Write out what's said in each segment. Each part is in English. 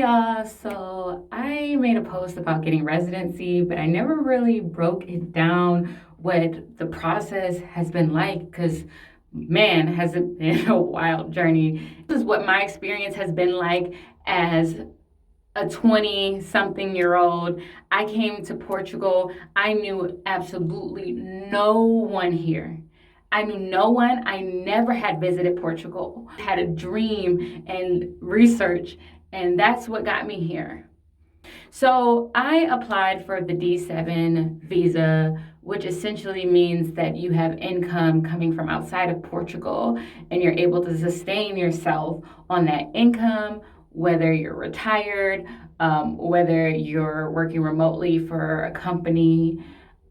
y'all. So I made a post about getting residency, but I never really broke it down what the process has been like because man, has it been a wild journey. This is what my experience has been like as a 20 something year old. I came to Portugal. I knew absolutely no one here. I knew no one. I never had visited Portugal. I had a dream and research, and that's what got me here. So I applied for the D7 visa, which essentially means that you have income coming from outside of Portugal and you're able to sustain yourself on that income, whether you're retired, whether you're working remotely for a company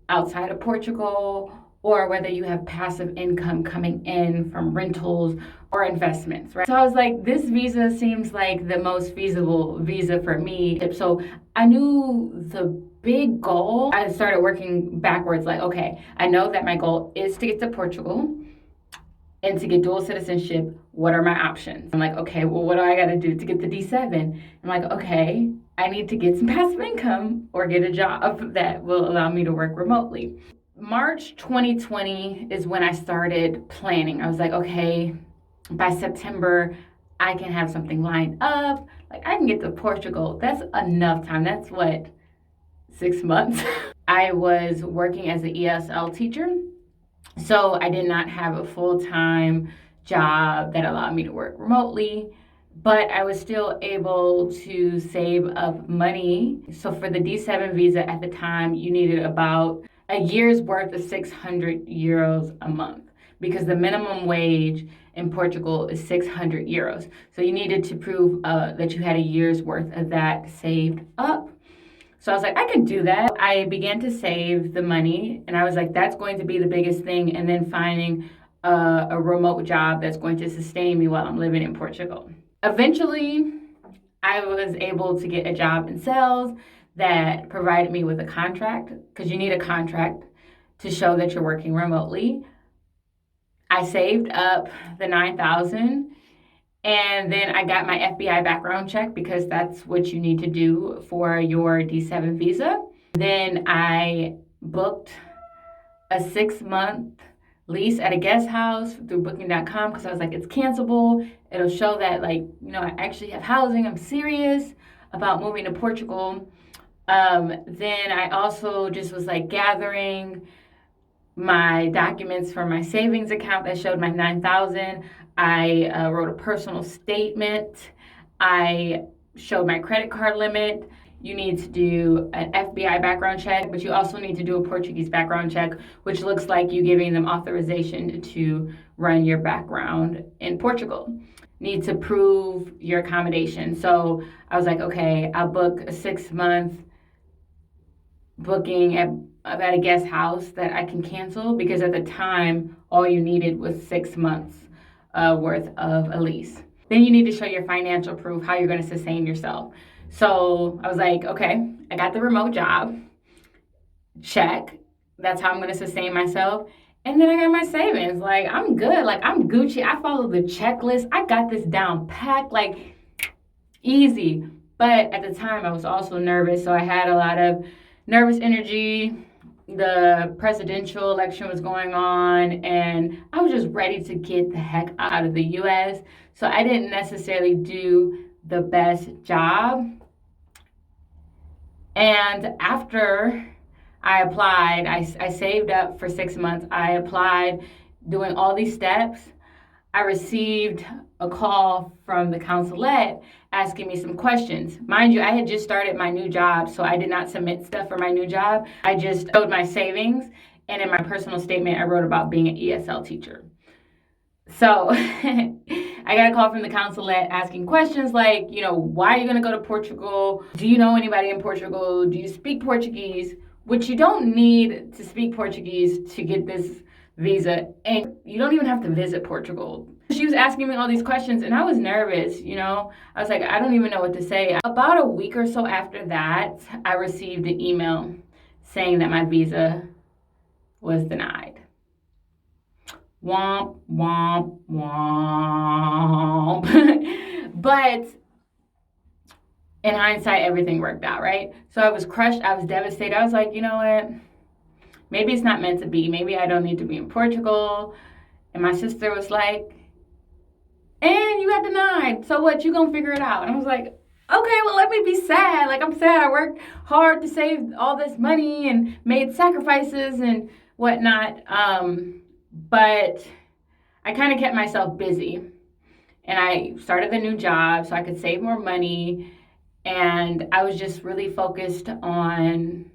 outside of Portugal, or whether you have passive income coming in from rentals or investments, right? So I was like, this visa seems like the most feasible visa for me. So I knew the big goal. I started working backwards, like, okay, I know that my goal is to get to Portugal and to get dual citizenship. What are my options? I'm like, okay, well, what do I got to do to get the D7? I'm like, okay, I need to get some passive income or get a job that will allow me to work remotely. March 2020 is when I started planning. I was like, okay, by September, I can have something lined up. Like, I can get to Portugal. That's enough time. That's what, 6 months? I was working as an ESL teacher, so I did not have a full-time job that allowed me to work remotely, but I was still able to save up money. So for the D7 visa at the time, you needed about a year's worth of 600 euros a month because the minimum wage in Portugal is 600 euros. So you needed to prove that you had a year's worth of that saved up. So I was like, I can do that. I began to save the money and I was like, that's going to be the biggest thing. And then finding a remote job that's going to sustain me while I'm living in Portugal. Eventually, I was able to get a job in sales that provided me with a contract because you need a contract to show that you're working remotely. I saved up the 9,000 and then I got my FBI background check because that's what you need to do for your D7 visa. Then I booked a 6-month lease at a guest house through booking.com because I was like, it's cancelable. It'll show that, like, I actually have housing. I'm serious about moving to Portugal. Then I also just was like gathering my documents for my savings account that showed my 9,000. I wrote a personal statement. I showed my credit card limit. You need to do an FBI background check, but you also need to do a Portuguese background check, which looks like you giving them authorization to run your background in Portugal. Need to prove your accommodation. So I was like, okay, I'll book a 6-month booking at a guest house that I can cancel because at the time, all you needed was 6 months worth of a lease. Then you need to show your financial proof, how you're going to sustain yourself. So I was like, okay, I got the remote job. Check. That's how I'm going to sustain myself. And then I got my savings. Like, I'm good. Like, I'm Gucci. I follow the checklist. I got this down packed, like, easy. But at the time, I was also nervous. So I had a lot of nervous energy. The presidential election was going on, and I was just ready to get the heck out of the US. So I didn't necessarily do the best job. And after I applied, I saved up for 6 months. I applied, doing all these steps. I received a call from the consulate asking me some questions. Mind you, I had just started my new job, so I did not submit stuff for my new job. I just showed my savings, and in my personal statement, I wrote about being an ESL teacher. So I got a call from the consulate asking questions like, why are you going to go to Portugal? Do you know anybody in Portugal? Do you speak Portuguese? Which you don't need to speak Portuguese to get this visa, and you don't even have to visit Portugal. She was asking me all these questions and I was nervous, I was like, I don't even know what to say. About a week or so after that, I received an email saying that my visa was denied. Womp, womp, womp. But In hindsight, everything worked out, right? So I was crushed. I was devastated. I was like, you know what? Maybe it's not meant to be. Maybe I don't need to be in Portugal. And my sister was like, and you got denied. So what? You gonna figure it out? And I was like, okay, well, let me be sad. Like, I'm sad. I worked hard to save all this money and made sacrifices and whatnot. But I kind of kept myself busy. And I started a new job so I could save more money. And I was just really focused on,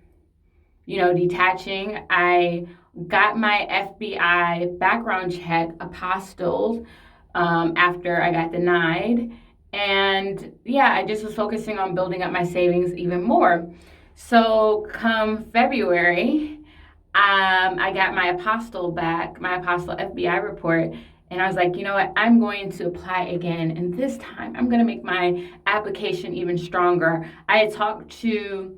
detaching. I got my FBI background check apostilled after I got denied. And yeah, I just was focusing on building up my savings even more. So come February, I got my apostille back, my apostille FBI report. And I was like, you know what? I'm going to apply again. And this time I'm going to make my application even stronger. I had talked to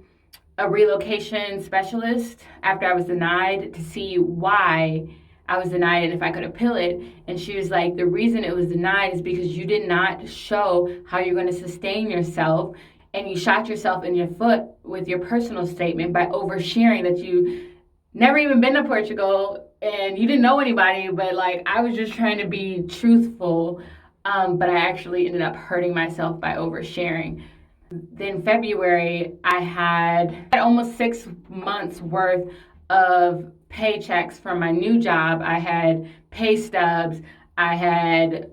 a relocation specialist after I was denied to see why I was denied and if I could appeal it. And she was like, the reason it was denied is because you did not show how you're going to sustain yourself. And you shot yourself in your foot with your personal statement by oversharing that you never even been to Portugal and you didn't know anybody, but like I was just trying to be truthful, but I actually ended up hurting myself by oversharing. Then February, I had almost 6 months worth of paychecks from my new job. I had pay stubs. I had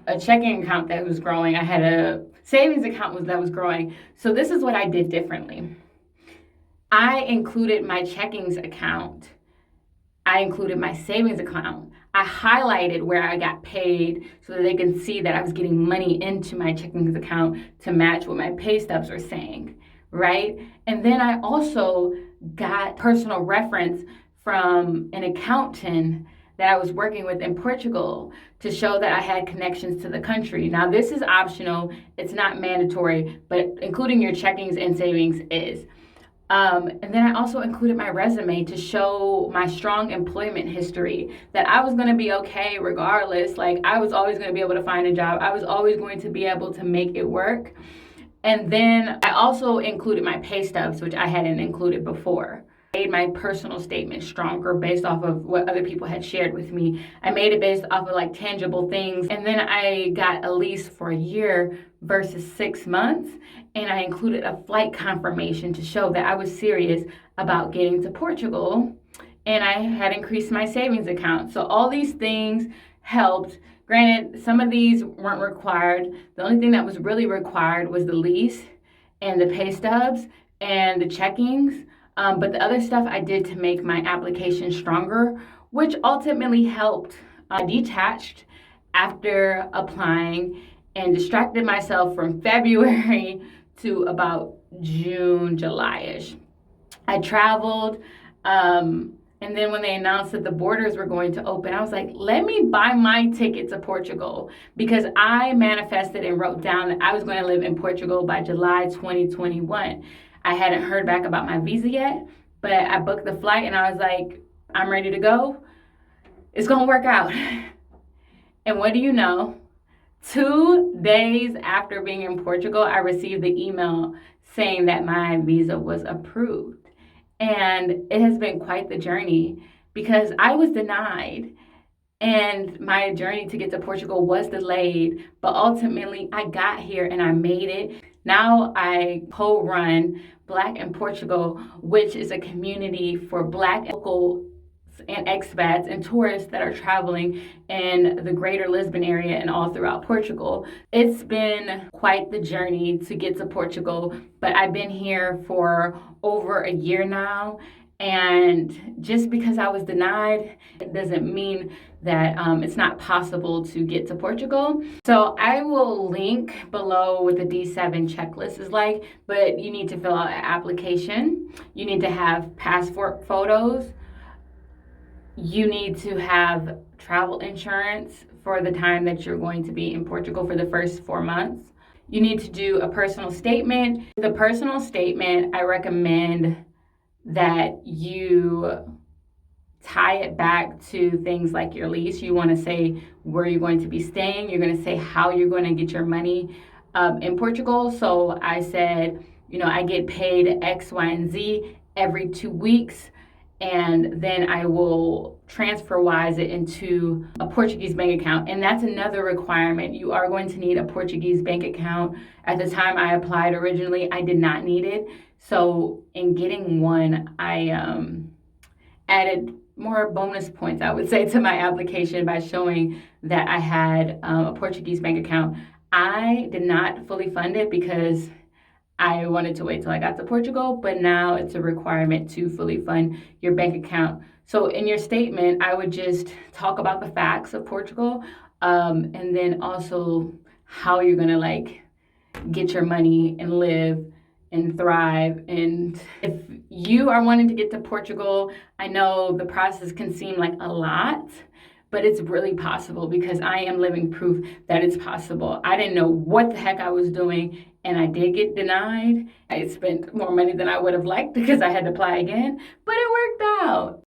a checking account that was growing. I had a savings account that was growing. So this is what I did differently. I included my checkings account. I included my savings account. I highlighted where I got paid so that they can see that I was getting money into my checkings account to match what my pay stubs were saying, right? And then I also got personal reference from an accountant that I was working with in Portugal to show that I had connections to the country. Now, this is optional. It's not mandatory, but including your checkings and savings is. And then I also included my resume to show my strong employment history, that I was going to be okay regardless. Like, I was always going to be able to find a job. I was always going to be able to make it work. And then I also included my pay stubs, which I hadn't included before. I made my personal statement stronger based off of what other people had shared with me. I made it based off of like tangible things. And then I got a lease for a year versus 6 months. And I included a flight confirmation to show that I was serious about getting to Portugal. And I had increased my savings account. So all these things helped. Granted, some of these weren't required. The only thing that was really required was the lease and the pay stubs and the checkings. But the other stuff I did to make my application stronger, which ultimately helped. I detached after applying and distracted myself from February to about June, July-ish. I traveled, and then when they announced that the borders were going to open, I was like, let me buy my ticket to Portugal, because I manifested and wrote down that I was going to live in Portugal by July 2021. I hadn't heard back about my visa yet, but I booked the flight and I was like, I'm ready to go. It's going to work out. And what do you know? 2 days after being in Portugal, I received the email saying that my visa was approved. And it has been quite the journey because I was denied and my journey to get to Portugal was delayed, but ultimately I got here and I made it. Now I co-run Black in Portugal, which is a community for Black locals and expats and tourists that are traveling in the greater Lisbon area and all throughout Portugal. It's been quite the journey to get to Portugal, but I've been here for over a year now. And just because I was denied, it doesn't mean that it's not possible to get to Portugal. So I will link below what the D7 checklist is like, but you need to fill out an application. You need to have passport photos. You need to have travel insurance for the time that you're going to be in Portugal for the first 4 months. You need to do a personal statement. The personal statement, I recommend that you tie it back to things like your lease. You want to say where you're going to be staying. You're going to say how you're going to get your money in Portugal. So I said, I get paid X, Y, and Z every 2 weeks, and then I will transfer wise it into a Portuguese bank account. And that's another requirement. You are going to need a Portuguese bank account. At the time I applied originally, I did not need it. So in getting one, I added more bonus points, I would say, to my application by showing that I had a Portuguese bank account. I did not fully fund it because I wanted to wait till I got to Portugal, but now it's a requirement to fully fund your bank account. So in your statement, I would just talk about the facts of Portugal, and then also how you're gonna like get your money and live and thrive. And if you are wanting to get to Portugal, I know the process can seem like a lot, but it's really possible because I am living proof that it's possible. I didn't know what the heck I was doing, and I did get denied. I spent more money than I would have liked because I had to apply again, but it worked out.